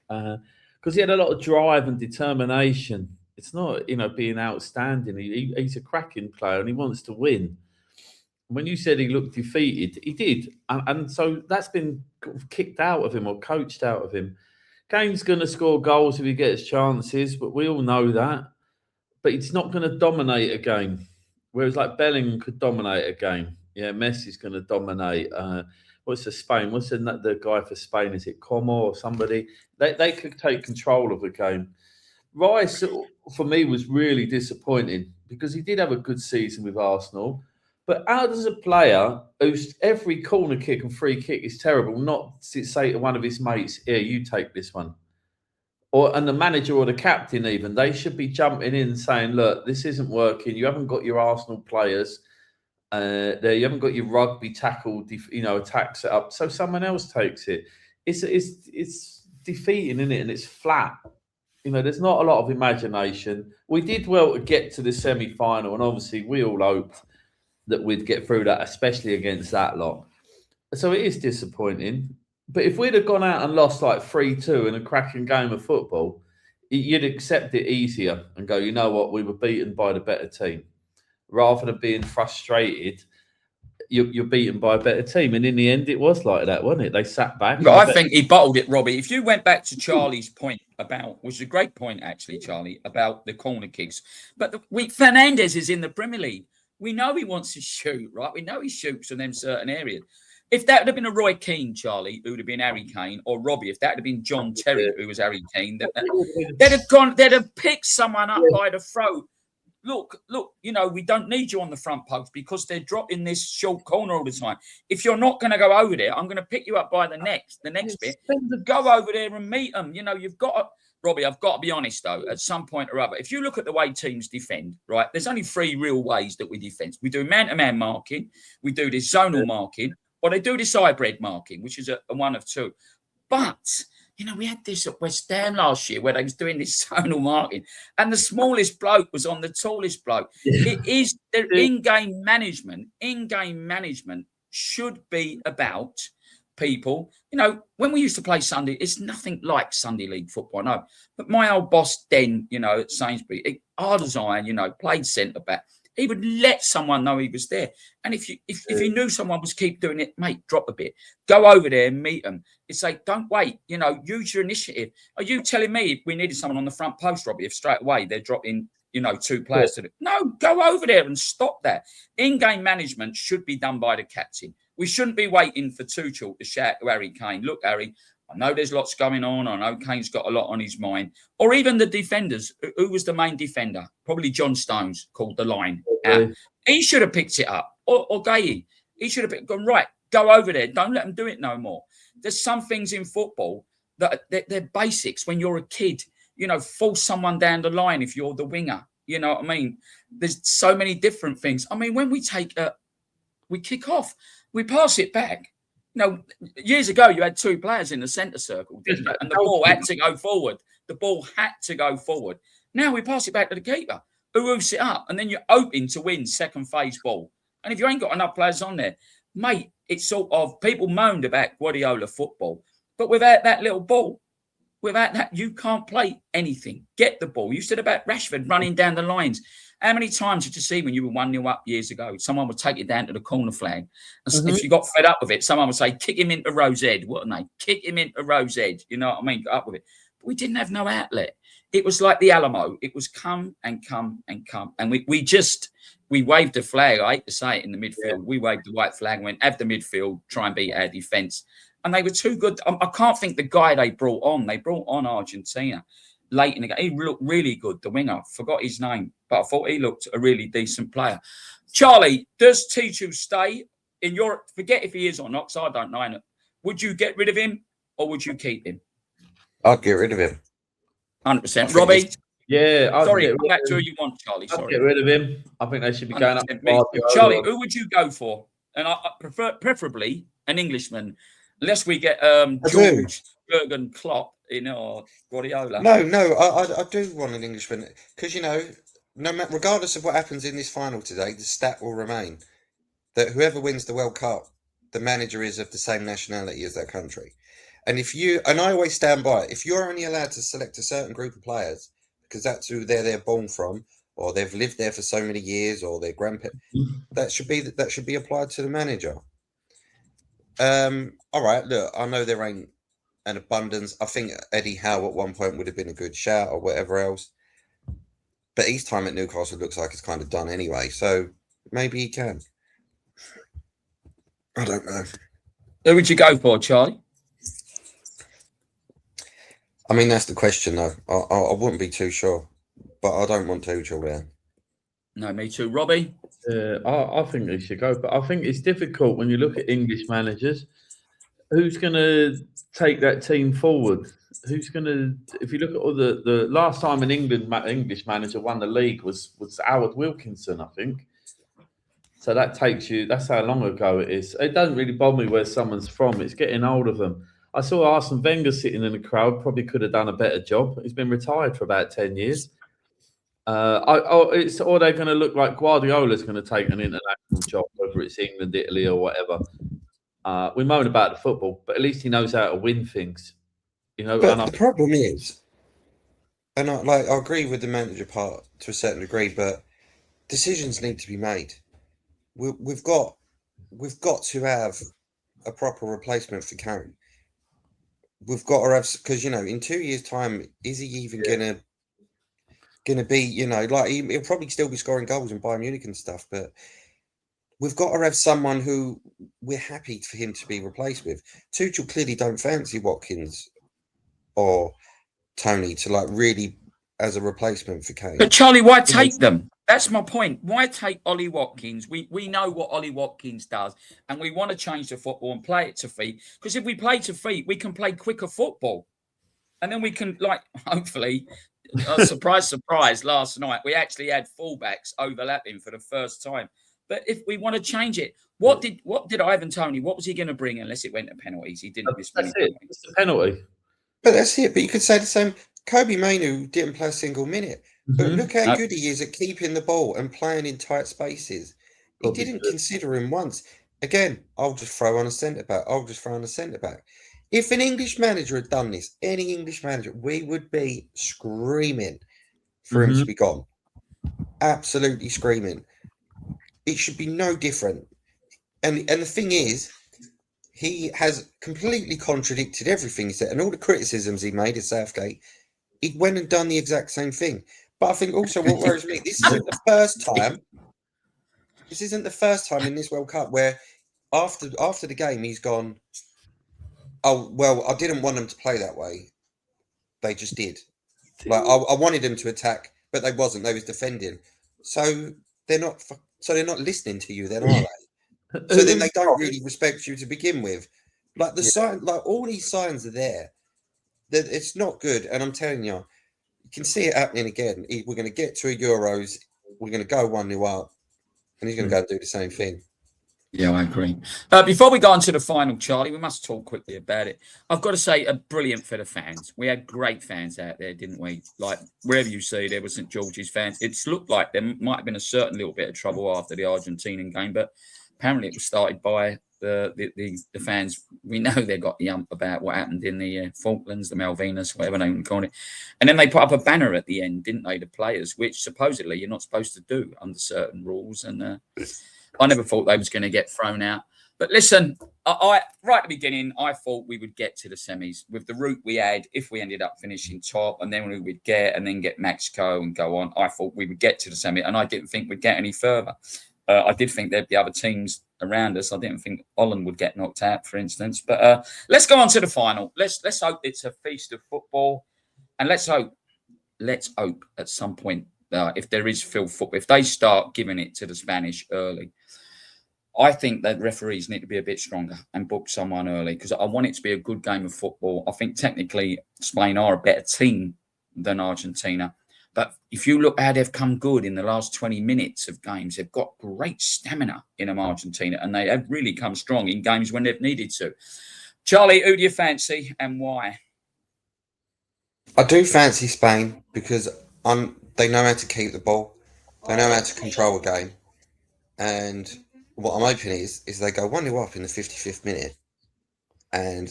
because he had a lot of drive and determination. It's not, being outstanding. He's a cracking player and he wants to win. When you said he looked defeated, he did. And so that's been kicked out of him or coached out of him. Kane's going to score goals if he gets chances, but we all know that. But he's not going to dominate a game. Whereas Bellingham could dominate a game. Yeah, Messi's going to dominate. What's Spain? What's the guy for Spain? Is it Como or somebody? They could take control of the game. Rice, for me, was really disappointing because he did have a good season with Arsenal. But how does a player whose every corner kick and free kick is terrible not say to one of his mates, here, you take this one? And the manager or the captain even, they should be jumping in and saying, look, this isn't working. You haven't got your Arsenal players there. You haven't got your rugby tackle, attack set up. So someone else takes it. It's defeating, isn't it? And it's flat. There's not a lot of imagination. We did well to get to the semi-final, and obviously we all hoped that we'd get through that, especially against that lot. So it is disappointing. But if we'd have gone out and lost like 3-2 in a cracking game of football, you'd accept it easier and go, you know what, we were beaten by the better team. Rather than being frustrated, you're beaten by a better team. And in the end, it was like that, wasn't it? They sat back. But I think he bottled it, Robbie. If you went back to Charlie's point about, which is a great point actually, Charlie, about the corner kicks. But Fernandes is in the Premier League. We know he wants to shoot, right? We know he shoots in them certain areas. If that would have been a Roy Keane, Charlie, who would have been Harry Kane, or Robbie, if that would have been John Terry, who was Harry Kane, they'd have picked someone up by the throat. Look, you know, we don't need you on the front post because they're dropping this short corner all the time. If you're not going to go over there, I'm going to pick you up by the next bit. Go over there and meet them. You know, you've got to, Robbie, I've got to be honest, though, at some point or other, if you look at the way teams defend, right, there's only 3 real ways that we defend. We do man-to-man marking, we do this zonal marking, or they do this hybrid marking, which is a one of 2. But, you know, we had this at West Ham last year where they was doing this zonal marking, and the smallest bloke was on the tallest bloke. Yeah. It is their in-game management. In-game management should be about people. You know, when we used to play Sunday, it's nothing like Sunday League football, no. But my old boss, Den, you know, at Sainsbury, hard as iron, you know, played centre-back. He would let someone know he was there. And if you knew someone was keep doing it, mate, drop a bit. Go over there and meet them. It's like, don't wait. You know, use your initiative. Are you telling me if we needed someone on the front post, Robbie, if straight away they're dropping, you know, 2 players to do? No, go over there and stop that. In-game management should be done by the captain. We shouldn't be waiting for Touchel to shout to Harry Kane, look, Harry, I know there's lots going on. I know Kane's got a lot on his mind. Or even the defenders. Who was the main defender? Probably John Stones, called the line. He should have picked it up. Or Gay. He should have gone, right, go over there. Don't let them do it no more. There's some things in football that they're basics. When you're a kid, you know, force someone down the line if you're the winger. You know what I mean? There's so many different things. I mean, when we we kick off, we pass it back. You know, years ago, you had 2 players in the centre circle, didn't you? And the ball had to go forward. The ball had to go forward. Now we pass it back to the keeper, who roofs it up, and then you're hoping to win second phase ball. And if you ain't got enough players on there, mate, it's sort of, people moaned about Guardiola football, but without that little ball, without that, you can't play anything. Get the ball. You said about Rashford running down the lines. How many times did you see when you were 1-0 up years ago, someone would take it down to the corner flag? And if you got fed up with it, someone would say, kick him into Rose Ed, wouldn't they? Kick him into Rose Ed. You know what I mean? Got up with it. But we didn't have no outlet. It was like the Alamo. It was come and come and come. And we waved the flag. I hate to say it in the midfield. Yeah. We waved the white flag and went, have the midfield, try and beat our defence. And they were too good. I can't think the guy they brought on Argentina late in the game. He looked really good, the winger. Forgot his name, but I thought he looked a really decent player. Charlie, does Touchel stay in your, forget if he is or not, because I don't know. Would you get rid of him or would you keep him? I'd get rid of him. 100%. Robbie? Yeah. Sorry, come back to who you want, Charlie. Sorry. I'd get rid of him. I think they should be going up. Charlie, who would you go for? And I prefer, preferably, an Englishman, unless we get George Jurgen Klopp in or Guardiola. No, I do want an Englishman because, you know, no matter, regardless of what happens in this final today, the stat will remain that whoever wins the World Cup, the manager is of the same nationality as that country. And I always stand by it, if you're only allowed to select a certain group of players because that's who they're born from, or they've lived there for so many years, or their grandparents, that should be applied to the manager. All right, look, I know there ain't an abundance. I think Eddie Howe at one point would have been a good shout or whatever else. But his time at Newcastle looks like it's kind of done anyway. So maybe he can. I don't know. Who would you go for, Charlie? I mean, that's the question, though. I wouldn't be too sure. But I don't want Touchel there. No, me too. Robbie? I think they should go. But I think it's difficult when you look at English managers. Who's going to take that team forward? Who's going to, if you look at all the last time an English manager won the league was Howard Wilkinson, I think. So that takes you, that's how long ago it is. It doesn't really bother me where someone's from. It's getting old of them. I saw Arsene Wenger sitting in the crowd, probably could have done a better job. He's been retired for about 10 years. Or they're going to look like Guardiola's going to take an international job, whether it's England, Italy, or whatever. We moan about the football, but at least he knows how to win things. You know, But the problem is, and I agree with the manager part to a certain degree, but decisions need to be made. We've got to have a proper replacement for Kane. We've got to have, because in 2 years' time, is he even gonna be? He'll probably still be scoring goals in Bayern Munich and stuff, but we've got to have someone who we're happy for him to be replaced with. Tuchel clearly don't fancy Watkins or Tony to really as a replacement for Kane. But Charlie, why take them? That's my point. Why take Ollie Watkins? We know what Ollie Watkins does, and we want to change the football and play it to feet. Because if we play to feet, we can play quicker football, and then we can hopefully. Surprise, surprise! Last night we actually had fullbacks overlapping for the first time. But if we want to change it, what did Ivan Toney? What was he going to bring unless it went to penalties? He didn't miss many penalties. It's a penalty. But that's it. But you could say the same. Kobe Mainoo didn't play a single minute. But look how good he is at keeping the ball and playing in tight spaces. He didn't consider him once. Again, I'll just throw on a centre-back. If an English manager had done this, any English manager, we would be screaming for him to be gone. Absolutely screaming. It should be no different. And the thing is, he has completely contradicted everything he said. And all the criticisms he made at Southgate, he went and done the exact same thing. But I think also what worries me, this isn't the first time. This isn't the first time in this World Cup where after the game he's gone, oh, well, I didn't want them to play that way. They just did. I wanted them to attack, but they wasn't. They was defending. So they're not listening to you then, are they? So then they don't really respect you to begin with. All these signs are there. That it's not good. And I'm telling you, you can see it happening again. We're going to get to a Euros. We're going to go 1-0 up. And he's going to go and do the same thing. Yeah, I agree. Before we go on to the final, Charlie, we must talk quickly about it. I've got to say, a brilliant for the fans. We had great fans out there, didn't we? Wherever you see, there was St. George's fans. It's looked like there might have been a certain little bit of trouble after the Argentinian game, but apparently it was started by the fans. We know they got the ump about what happened in the Falklands, the Malvinas, whatever they would call it. And then they put up a banner at the end, didn't they, the players, which supposedly you're not supposed to do under certain rules. And I never thought they was going to get thrown out. But listen, I right at the beginning, I thought we would get to the semis with the route we had. If we ended up finishing top, and then we would get Mexico and go on, I thought we would get to the semi, and I didn't think we'd get any further. I did think there'd be other teams around us. I didn't think Holland would get knocked out, for instance. But let's go on to the final. Let's hope it's a feast of football, and let's hope at some point if there is field football, if they start giving it to the Spanish early. I think that referees need to be a bit stronger and book someone early because I want it to be a good game of football. I think technically Spain are a better team than Argentina. But if you look how they've come good in the last 20 minutes of games, they've got great stamina in them, Argentina, and they have really come strong in games when they've needed to. Charlie, who do you fancy and why? I do fancy Spain because they know how to keep the ball. They know how to control a game. And what I'm hoping is they go 1-0 up in the 55th minute and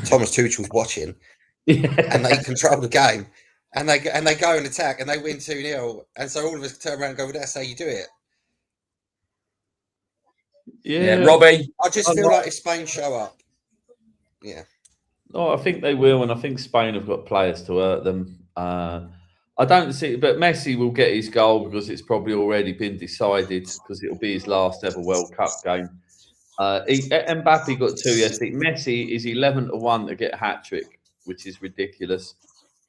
Thomas Tuchel's watching and they control the game and they go and attack and they win 2-0 and so all of us turn around and go, well, that's how you do it. Yeah, Robbie. I just feel like if Spain show up, yeah. Oh, I think they will, and I think Spain have got players to hurt them. I don't see, but Messi will get his goal because it's probably already been decided because it'll be his last ever World Cup game. Mbappe got 2 yesterday. Messi is 11-1 to get a hat trick, which is ridiculous.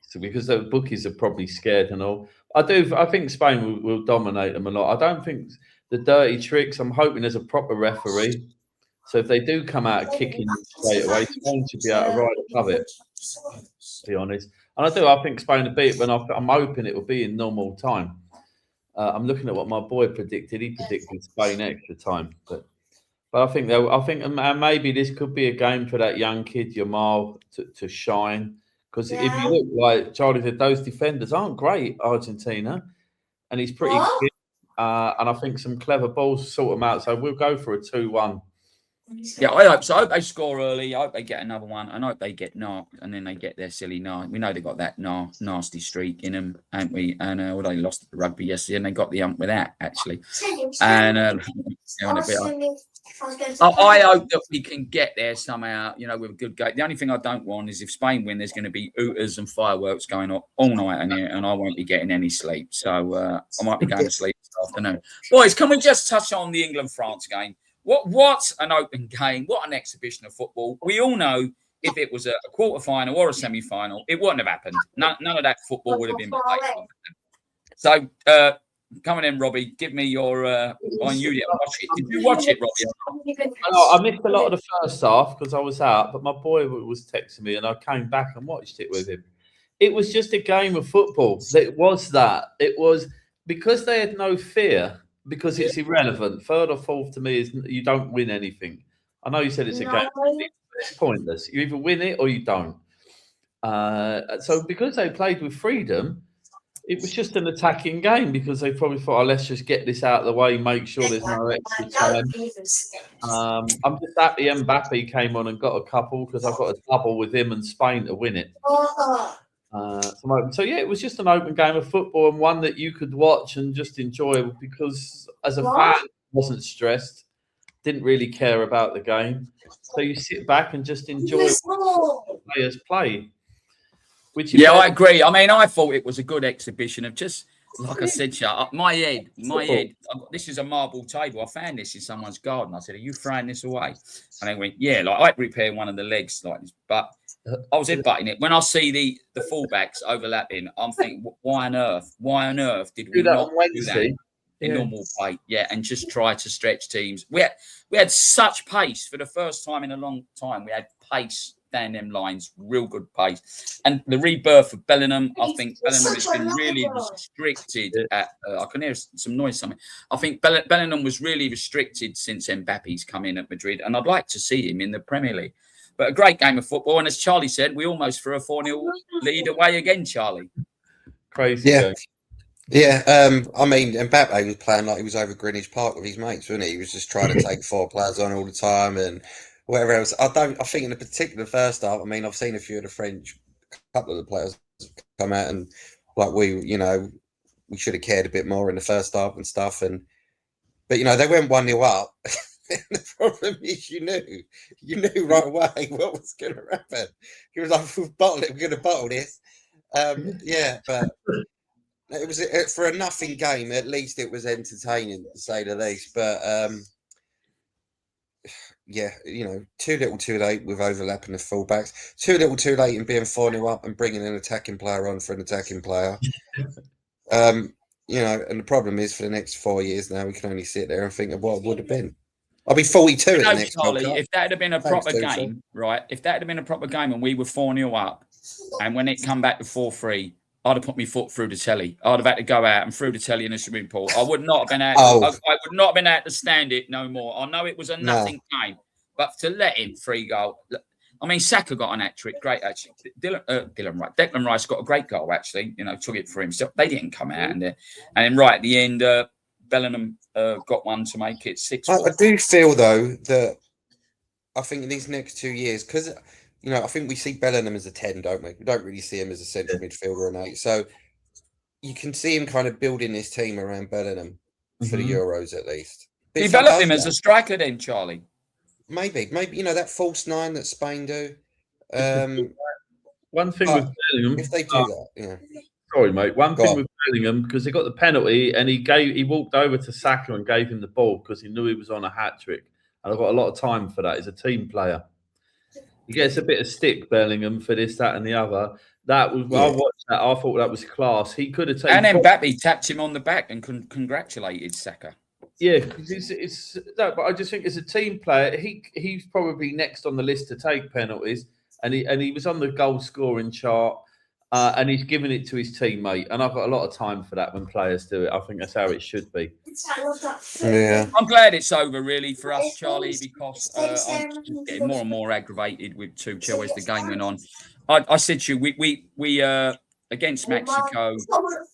So because the bookies are probably scared and all. I think Spain will dominate them a lot. I don't think the dirty tricks. I'm hoping there's a proper referee. So if they do come out kicking straight away, Spain should be able to ride above it. To be honest. And I think Spain will beat it, but I'm hoping it will be in normal time. I'm looking at what my boy predicted. He predicted Spain extra time, but I think maybe this could be a game for that young kid Yamal to shine. Because if you look, like Charlie said, those defenders aren't great, Argentina, and he's pretty good. And I think some clever balls sort them out. So we'll go for a 2-1 Yeah, I hope so. I hope they score early. I hope they get another one. I hope they get knocked and then they get their silly night. We know they got that nasty streak in them, haven't we? And they lost at the rugby yesterday and they got the ump with that, actually. And I hope that we can get there somehow, with a good game. The only thing I don't want is if Spain win, there's going to be ooters and fireworks going on all night in here, and I won't be getting any sleep. So I might be going to sleep this afternoon. Boys, can we just touch on the England-France game? What an open game. What an exhibition of football. We all know if it was a quarter-final or a semi-final, it wouldn't have happened. None of that football would have been played. So, coming in, Robbie, give me your on you. Watch it. Did you watch it, Robbie? I missed a lot of the first half because I was out, but my boy was texting me and I came back and watched it with him. It was just a game of football. It was because they had no fear, because it's irrelevant. Third or fourth to me is you don't win anything. I know you said it's a game, it's pointless. You either win it or you don't. So because they played with freedom, it was just an attacking game because they probably thought, let's just get this out of the way, make sure there's no extra time. I'm just happy Mbappe came on and got a couple because I've got a double with him and Spain to win it. So yeah, it was just an open game of football and one that you could watch and just enjoy because as a fan, I wasn't stressed, didn't really care about the game. So you sit back and just enjoy what players play. I agree. I mean, I thought it was a good exhibition of just, like I said, my head. This is a marble table. I found this in someone's garden. I said, "Are you throwing this away?" And they went, "Yeah." Like I repaired one of the legs like this, but I was headbutting it. When I see the fullbacks overlapping, I'm thinking, why on earth did we not do that in normal play? Yeah, and just try to stretch teams. We had such pace for the first time in a long time. We had pace down them lines, real good pace. And the rebirth of Bellingham, I think Bellingham has been really restricted at, I can hear some noise somewhere. I think Bellingham was really restricted since Mbappe's come in at Madrid, and I'd like to see him in the Premier League. But a great game of football, and as Charlie said, we almost threw a 4-0 lead away again, Charlie. Crazy game. Yeah, I mean, Mbappe was playing like he was over Greenwich Park with his mates, wasn't he? He was just trying to take 4 players on all the time and whatever else. I think in the particular first half, I mean, I've seen a few of the French, couple of the players come out and like we should have cared a bit more in the first half and stuff. But they went 1-0 up. The problem is you knew right away what was going to happen. He was like, we're going to bottle this. But it was for a nothing game. At least it was entertaining, to say the least. But too little, too late with overlapping the fullbacks. Too little, too late in being 4-0 up and bringing an attacking player on for an attacking player. And the problem is for the next 4 years now, we can only sit there and think of what it would have been. I'll be 42 at the next Charlie, if that had been a proper game, right? If that had been a proper game and we were 4-0 up, and when it come back to 4-3, I'd have put my foot through the telly. I'd have had to go out and through the telly in a swimming pool. I would not have been out. I would not have been able to stand it no more. I know it was a nothing game, but to let him 3 goal. I mean, Saka got an hat-trick. Great, actually. Declan Rice got a great goal, actually. Took it for himself. They didn't come out. And then right at the end, Bellingham got one to make it 6-4. I do feel, though, that I think in these next 2 years, because, I think we see Bellingham as a 10, don't we? We don't really see him as a central midfielder or an 8. So you can see him kind of building this team around Bellingham for the Euros, at least. Develop him as a striker then, Charlie. Maybe, that false 9 that Spain do. One thing with Bellingham, if they do that, yeah. Sorry, mate. One thing with Bellingham, because they got the penalty and he walked over to Saka and gave him the ball because he knew he was on a hat trick. And I've got a lot of time for that. He's a team player. He gets a bit of stick, Bellingham, for this, that, and the other. I watched that. I thought that was class. He could have taken. And then Mbappe tapped him on the back and congratulated Saka. Yeah, but I just think as a team player, he's probably next on the list to take penalties, and he was on the goal scoring chart, and he's giving it to his teammate. And I've got a lot of time for that when players do it. I think that's how it should be. Yeah, I'm glad it's over, really, for us, Charlie, because I'm getting more and more aggravated with Touchel as the game went on. I said to you, we against Mexico,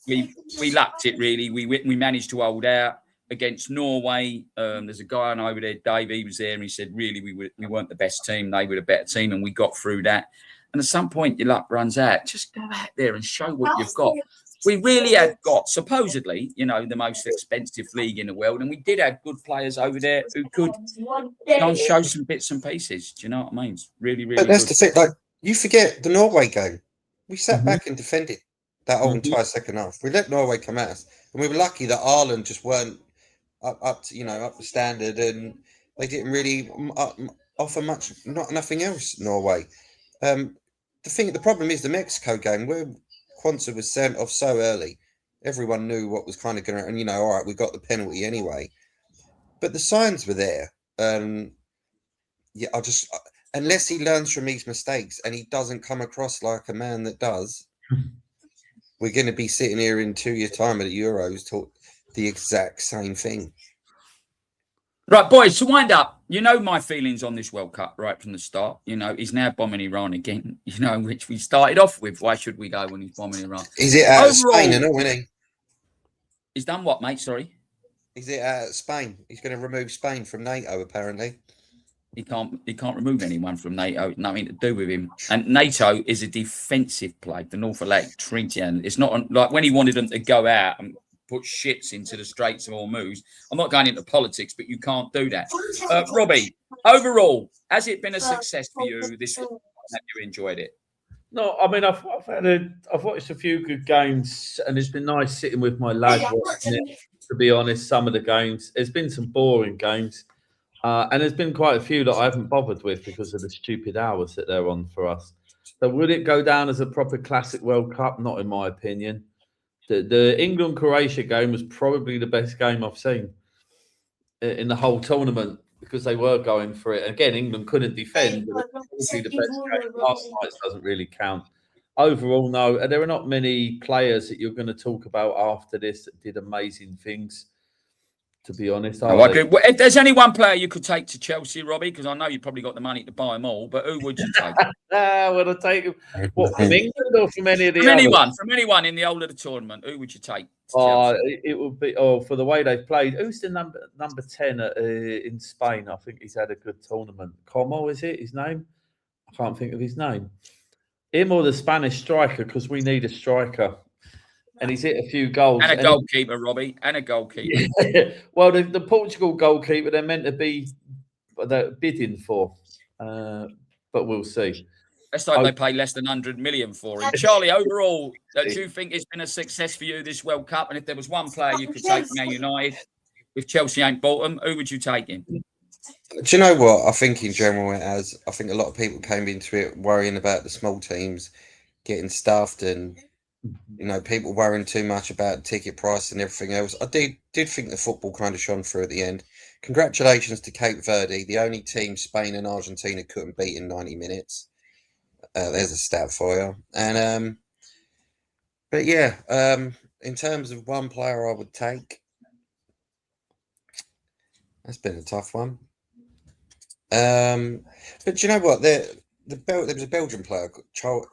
we lucked it really. We managed to hold out. against Norway. There's a guy on over there, Dave. He was there, and he said, "Really, we weren't the best team. They were the better team, and we got through that." And at some point, your luck runs out. Just go out there and show what you've got. We really have got, supposedly, the most expensive league in the world, and we did have good players over there who could go and show some bits and pieces. Do you know what I mean? It's really, really. But that's good. the thing. Like, you forget the Norway game. We sat back and defended that whole entire second half. We let Norway come at us, and we were lucky that Ireland just weren't up to up the standard, and they didn't really offer much, nothing else. Norway. The problem is the Mexico game where Quanta was sent off so early. Everyone knew what was kind of going to, and all right, we got the penalty anyway, but the signs were there. Unless he learns from his mistakes and he doesn't come across like a man that does, we're going to be sitting here in 2 years' time at the Euros talk the exact same thing. Right, boys, to wind up, my feelings on this World Cup right from the start. He's now bombing Iran again, which we started off with. Why should we go when he's bombing Iran? Is it out of Spain, isn't he? He's done what, mate? Sorry? Is it out of Spain? He's going to remove Spain from NATO, apparently. He can't remove anyone from NATO. Nothing to do with him. And NATO is a defensive play, the North Atlantic Treaty. And it's not like when he wanted them to go out and put ships into the Straits of Hormuz. I'm not going into politics, but you can't do that. Robbie, overall, has it been a success for you this week? Have you enjoyed it? No, I mean I've watched a few good games, and it's been nice sitting with my lads watching it. To be honest, some of the games, there's been some boring games, and there's been quite a few that I haven't bothered with because of the stupid hours that they're on for us. So would it go down as a proper classic World Cup? Not in my opinion. The England-Croatia game was probably the best game I've seen in the whole tournament because they were going for it. Again, England couldn't defend, but it was probably the best game. Last night's doesn't really count. Overall, no. There are not many players that you're going to talk about after this that did amazing things, to be honest. If there's any one player you could take to Chelsea, Robbie, because I know you've probably got the money to buy them all, but who would you take? Would I take him? What, from England or from any of the From anyone in the whole of the tournament, who would you take? It would be for the way they've played. Who's the number 10 in Spain? I think he's had a good tournament. Como, is it his name? I can't think of his name. Him or the Spanish striker, because we need a striker. And he's hit a few goals. And a goalkeeper, Robbie. And a goalkeeper. Yeah. Well, the Portugal goalkeeper, they're meant to be bidding for. But we'll see. Let's hope they pay less than 100 million for him. Charlie, overall, do you think it's been a success for you this World Cup? And if there was one player you could take Man United, if Chelsea ain't bought him, who would you take him? Do you know what? I think in general it has. I think a lot of people came into it worrying about the small teams getting stuffed and people worrying too much about ticket price and everything else. I did think the football kind of shone through at the end. Congratulations to Cape Verde, the only team Spain and Argentina couldn't beat in 90 minutes. There's a stat for you. And but yeah, in terms of one player I would take, that's been a tough one. But do you know what? There was a Belgian player,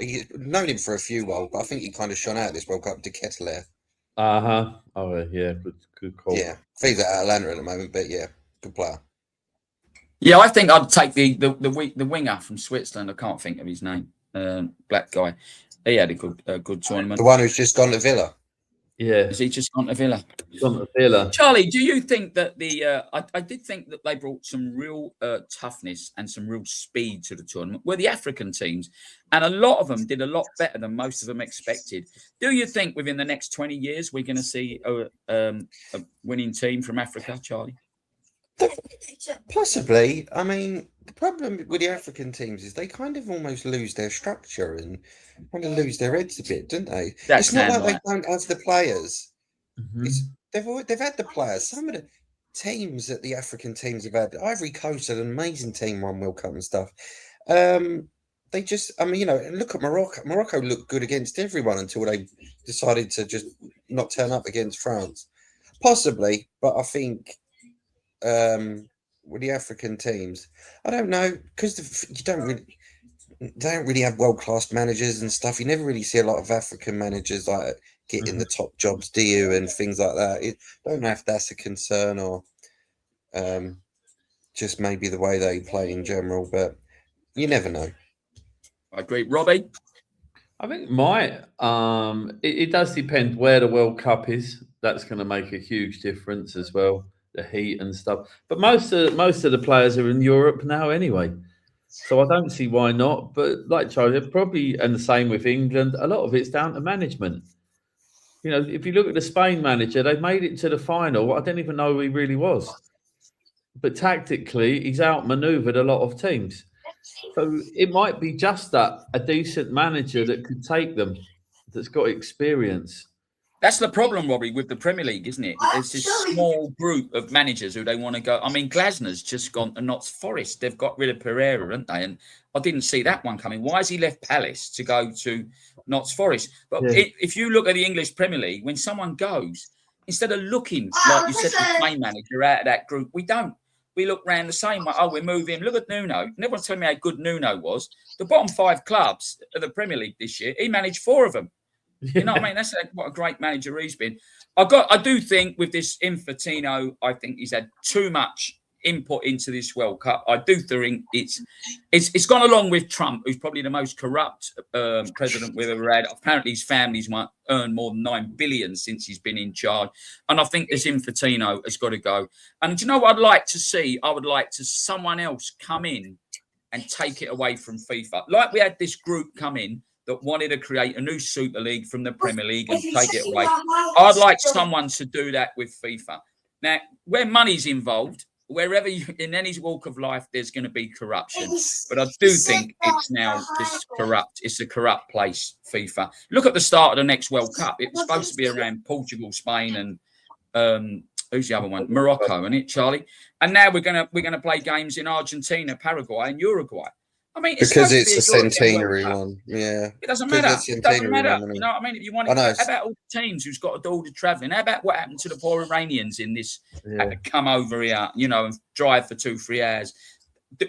he's known him for a few while, but I think he kind of shone out this World Cup, De Ketelaere. Oh, yeah, good call. Yeah, he's at Atlanta at the moment, but yeah, good player. Yeah, I think I'd take the winger from Switzerland. I can't think of his name. Black guy. He had a good tournament. The one who's just gone to Villa. Yeah. Has he just gone to Villa? Gone to Villa. Charlie, do you think that I did think that they brought some real toughness and some real speed to the tournament, were the African teams, and a lot of them did a lot better than most of them expected. Do you think within the next 20 years we're going to see a winning team from Africa, Charlie? Possibly. I mean, the problem with the African teams is they kind of almost lose their structure and kind of lose their heads a bit, don't they? It's not like they don't have the players. Mm-hmm. They've had the players. Some of the teams that the African teams have had, Ivory Coast had an amazing team, won World Cup and stuff. They just, look at Morocco. Morocco looked good against everyone until they decided to just not turn up against France. Possibly, but I think with the African teams, I don't know, because they don't really have world-class managers and stuff. You never really see a lot of African managers like getting the top jobs, do you, and things like that. I don't know if that's a concern or just maybe the way they play in general, but you never know. I agree. Robbie? I think it does depend where the World Cup is. That's going to make a huge difference as well, the heat and stuff. But most of the players are in Europe now anyway, so I don't see why not. But like Charlie, probably, and the same with England, a lot of it's down to management. You know, if you look at the Spain manager, they made it to the final. I didn't even know who he really was, but tactically, he's outmaneuvered a lot of teams. So it might be just that a decent manager that could take them, that's got experience. That's the problem, Robbie, with the Premier League, isn't it? It's this small group of managers who they want to go. I mean, Glasner's just gone to Notts Forest. They've got rid of Pereira, haven't they? And I didn't see that one coming. Why has he left Palace to go to Notts Forest? But if you look at the English Premier League, when someone goes, instead of looking, like you said, the main manager out of that group, we don't. We look round the same way. Oh, we're moving. Look at Nuno. And everyone's telling me how good Nuno was. The bottom 5 clubs of the Premier League this year, he managed 4 of them. You know what I mean? That's what a great manager he's been. I do think with this Infantino, I think he's had too much input into this World Cup. I do think it's gone along with Trump, who's probably the most corrupt president we've ever had. Apparently, his family's earned more than $9 billion since he's been in charge. And I think this Infantino has got to go. And do you know what I'd like to see? I would like to someone else come in and take it away from FIFA. Like we had this group come in that wanted to create a new Super League from the Premier League and take it away. I'd like someone to do that with FIFA. Now, where money's involved, wherever in any walk of life, there's going to be corruption. But I do think it's now just corrupt. It's a corrupt place, FIFA. Look at the start of the next World Cup. It was supposed to be around Portugal, Spain, and who's the other one? Morocco, isn't it, Charlie? And now we're gonna play games in Argentina, Paraguay, and Uruguay. I mean, because it's a centenary one. Yeah. It doesn't matter. It doesn't matter. You know what I mean? If you want it, how about all the teams who's got to do all the travelling? How about what happened to the poor Iranians in this? Had to come over here, you know, and drive for 2-3 hours,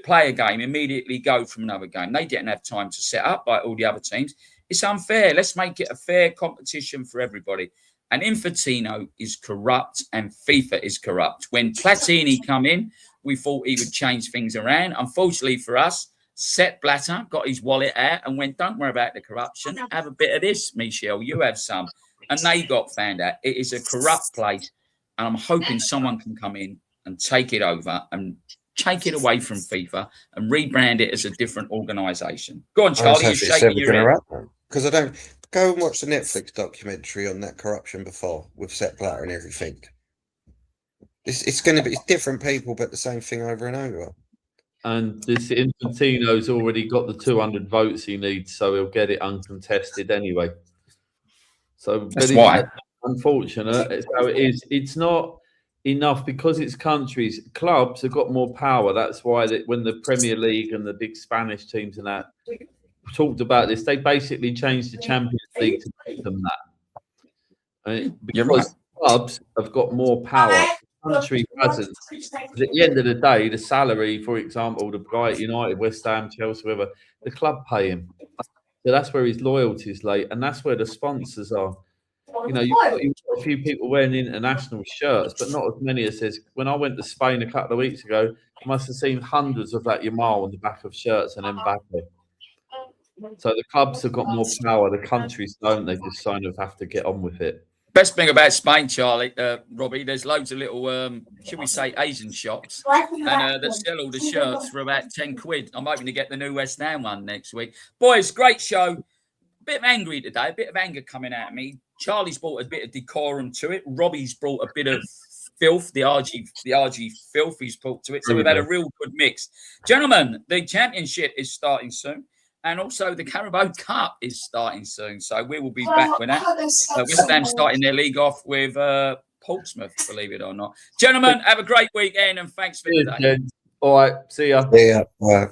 play a game, immediately go from another game. They didn't have time to set up like all the other teams. It's unfair. Let's make it a fair competition for everybody. And Infantino is corrupt and FIFA is corrupt. When Platini come in, we thought he would change things around. Unfortunately for us, Sepp Blatter got his wallet out and went, don't worry about the corruption. Have a bit of this, Michel. You have some. And they got found out. It is a corrupt place. And I'm hoping someone can come in and take it over and take it away from FIFA and rebrand it as a different organisation. Go on, Charlie. You're shaking your head. Because I don't go and watch the Netflix documentary on that corruption before with Sepp Blatter and everything. It's going to be different people, but the same thing over and over. And this Infantino's already got the 200 votes he needs, so he'll get it uncontested anyway. So that's why. Unfortunate. It's how it is. It's not enough because it's countries. Clubs have got more power. That's why when the Premier League and the big Spanish teams and that talked about this, they basically changed the Champions League to make them that. Because clubs have got more power. Country hasn't. At the end of the day, the salary, for example, the Brighton United, West Ham, Chelsea, whoever, the club pay him. So that's where his loyalties lay, and that's where the sponsors are. You know, you've got a few people wearing international shirts, but not as many as this. When I went to Spain a couple of weeks ago, I must have seen hundreds of that Yamal on the back of shirts and Mbappe. So the clubs have got more power. The countries don't. They just kind of have to get on with it. Best thing about Spain, Charlie, Robbie, there's loads of little, should we say, Asian shops, and that sell all the shirts for about 10 quid. I'm hoping to get the new West Ham one next week. Boys, great show. A bit of angry today, a bit of anger coming out of me. Charlie's brought a bit of decorum to it. Robbie's brought a bit of filth, the RG filth he's brought to it. So we've had a real good mix. Gentlemen, the championship is starting soon. And also the Carabao Cup is starting soon. So we will be back with that. West Ham starting their league off with Portsmouth, believe it or not. Gentlemen, have a great weekend and thanks for today. All right. See ya. Yeah. Bye.